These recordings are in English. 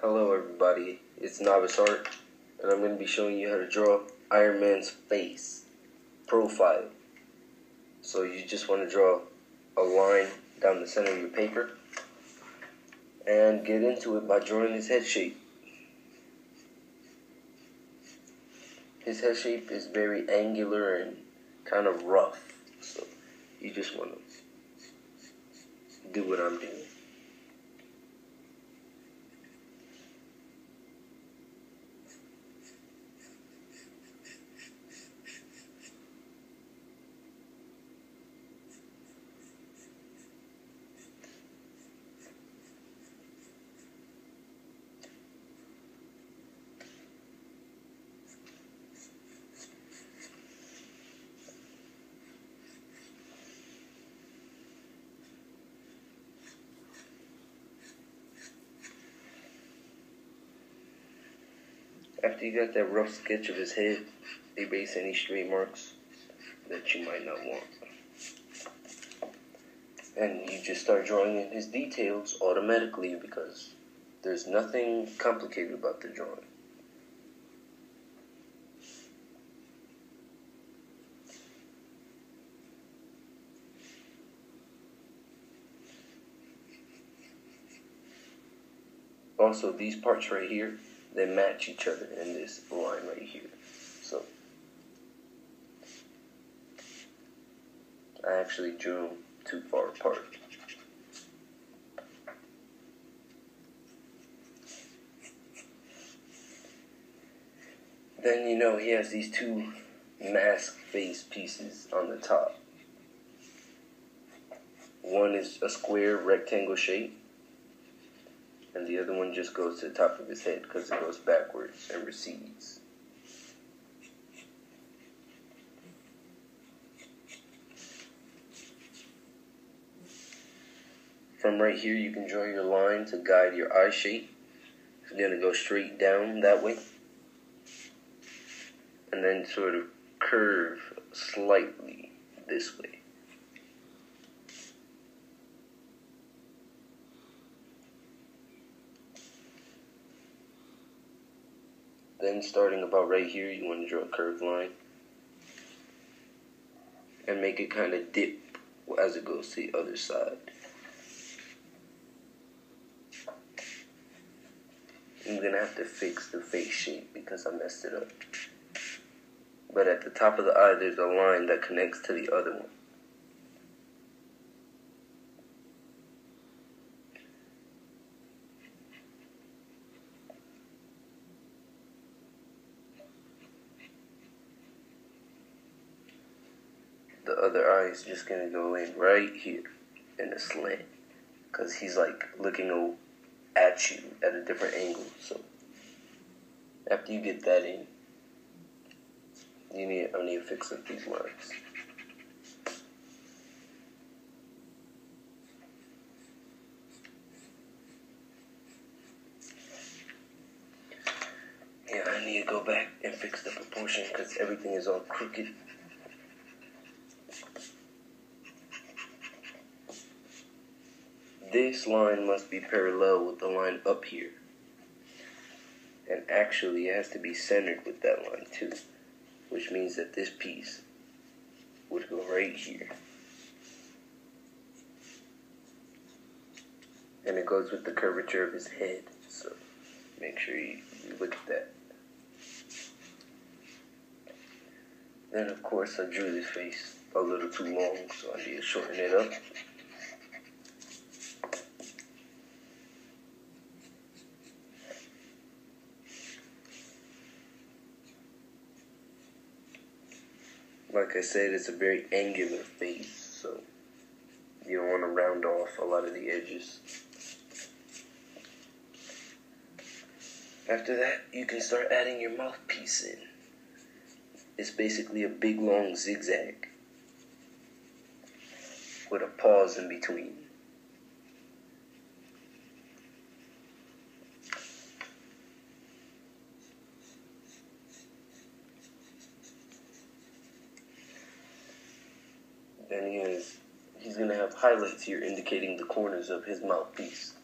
Hello everybody, it's Novice Art, and I'm going to be showing you how to draw Iron Man's face profile. So you just want to draw a line down the center of your paper and get into it by drawing his head shape. His head shape is very angular and kind of rough, so you just want to do what I'm doing. After you got that rough sketch of his head, erase any stray marks that you might not want. And you just start drawing in his details automatically because there's nothing complicated about the drawing. Also, these parts right here, they match each other in this line right here. So, I actually drew them too far apart. Then you know he has these two mask face pieces on the top. One is a square rectangle shape, and the other one just goes to the top of his head because it goes backwards and recedes. From right here, you can draw your line to guide your eye shape. It's going to go straight down that way, and then sort of curve slightly this way. Then starting about right here, you want to draw a curved line and make it kind of dip as it goes to the other side. I'm going to have to fix the face shape because I messed it up. But at the top of the eye, there's a line that connects to the other one. The other eye is just going to go in right here in a slant because he's like looking at you at a different angle. So after you get that in, I need to fix up these lines. Yeah, I need to go back and fix the proportion because everything is all crooked. This line must be parallel with the line up here. And actually it has to be centered with that line too, which means that this piece would go right here. And it goes with the curvature of his head, so make sure you look at that. Then of course I drew this face a little too long, so I need to shorten it up. Like I said, it's a very angular face, so you don't want to round off a lot of the edges. After that, you can start adding your mouthpiece in. It's basically a big long zigzag with a pause in between. Then he's going to have highlights here indicating the corners of his mouthpiece.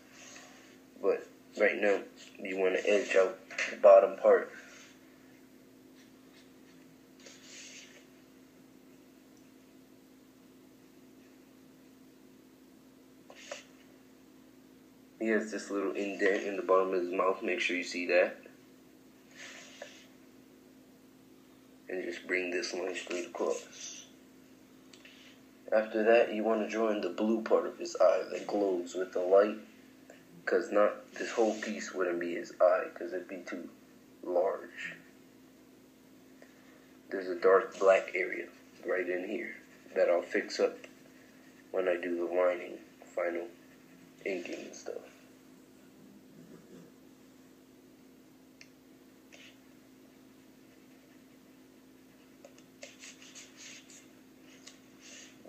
But Right now, you want to edge out the bottom part. He has this little indent in the bottom of his mouth. Make sure you see that. And just bring this line straight across. After that, you want to draw in the blue part of his eye that glows with the light. Because not this whole piece wouldn't be his eye, because it'd be too large. There's a dark black area right in here that I'll fix up when I do the lining, final inking and stuff.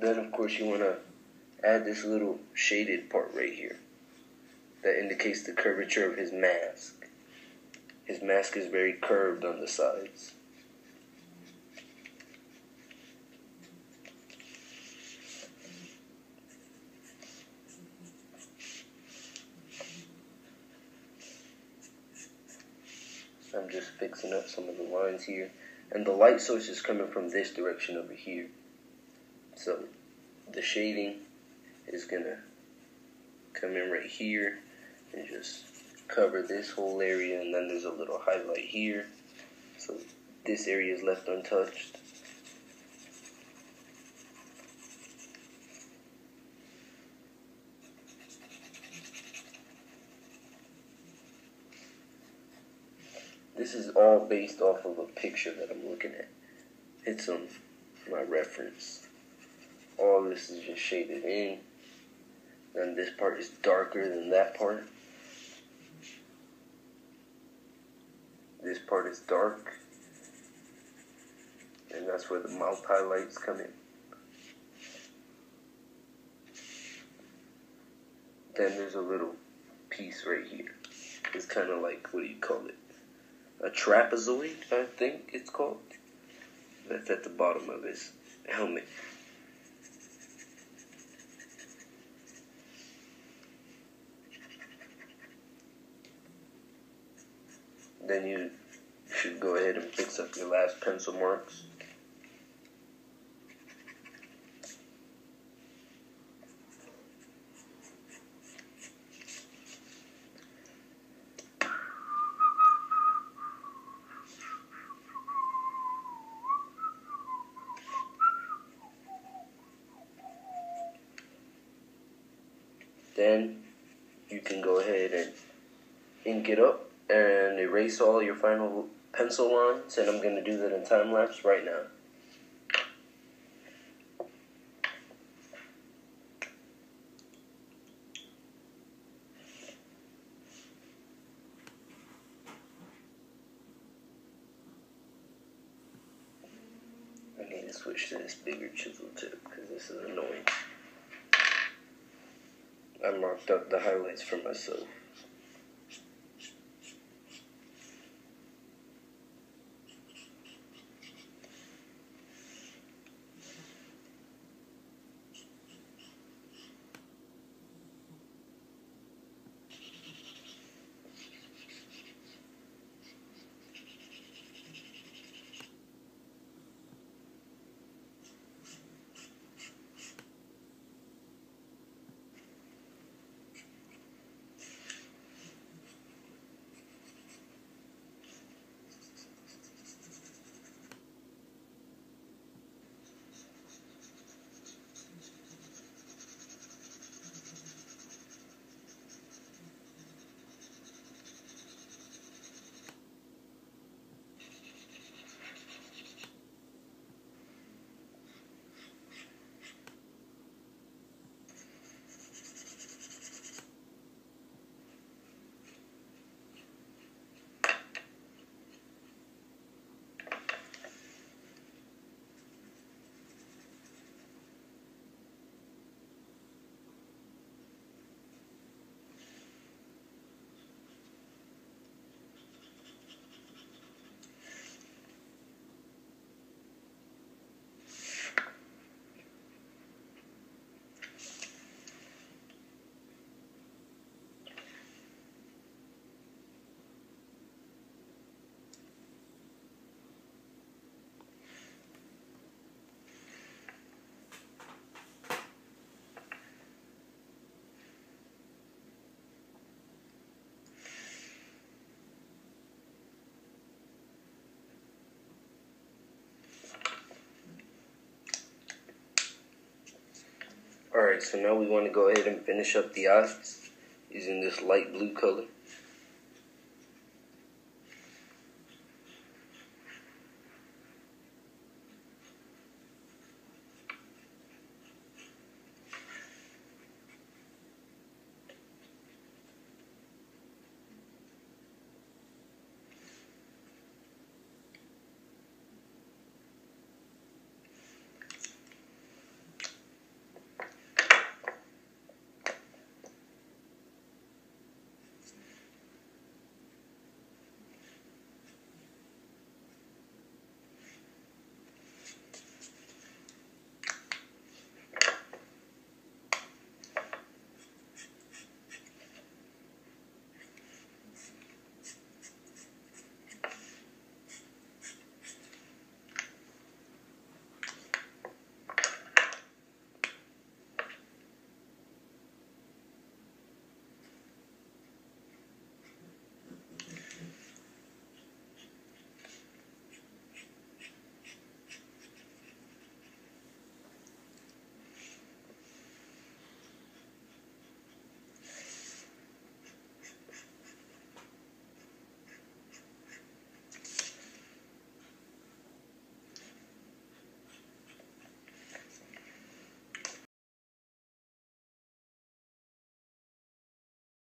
Then of course you want to add this little shaded part right here that indicates the curvature of his mask. His mask is very curved on the sides. I'm just fixing up some of the lines here. And the light source is coming from this direction over here. So the shading is going to come in right here and just cover this whole area, and then there's a little highlight here. So this area is left untouched. This is all based off of a picture that I'm looking at. It's my reference. All this is just shaded in. And this part is darker than that part. This part is dark. And that's where the mouth highlights come in. Then there's a little piece right here. It's kind of like, what do you call it? A trapezoid, I think it's called. That's at the bottom of his helmet. Then you should go ahead and fix up your last pencil marks. Then you can go ahead and ink it up and erase all your final pencil lines, and I'm going to do that in time lapse right now. I need to switch to this bigger chisel tip because this is annoying. I marked up the highlights for myself. Alright, so now we want to go ahead and finish up the eyes using this light blue color.